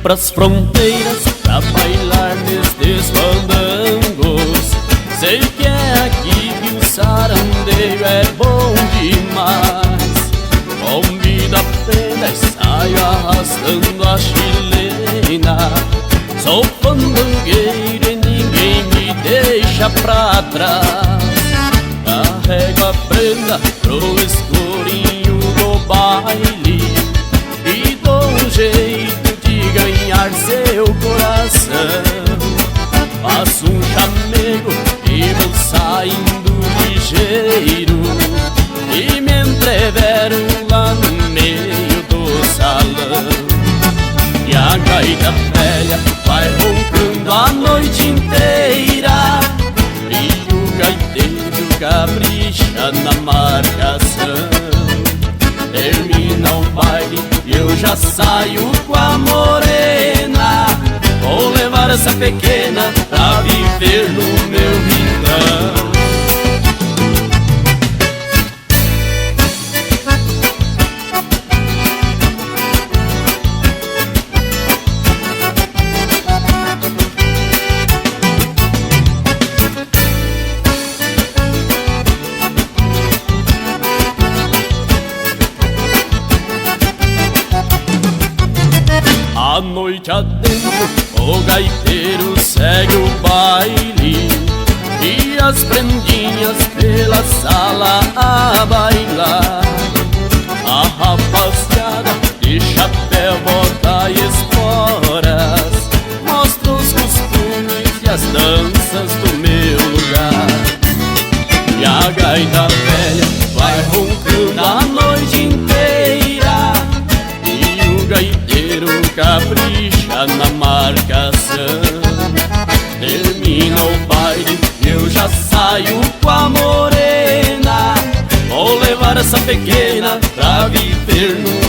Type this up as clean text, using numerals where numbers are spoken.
pras fronteiras pra bailar nestes fandangos. Sei que é aqui que o sarandeio é bom demais. Convido a prenda e saio arrastando a chilena. Sou fandangueiro e ninguém me deixa pra trás. Carrego a prenda pro escurinho do baile e dou um jeito de ganhar seu coração. Faço um chamego e vou saindo ligeiro e me entrevero lá no meio do salão. E a gaita velha vai roncando a noite inteira e o gaiteiro capricha na marcação. Termina o baile e eu já saio com a morena. Vou levar essa pequena pra viver no meu rincão. A noite adentro, o gaiteiro segue o baile e as prendinhas pela sala a bailar. A rapaziada de chapéu, bota e esporas mostra os costumes e as danças do meu lugar. E a gaita velha vai roncando a noite inteira e o gaiteiro capricha na marcação. Termina o baile e eu já saio com a morena. Vou levar essa pequena pra viver no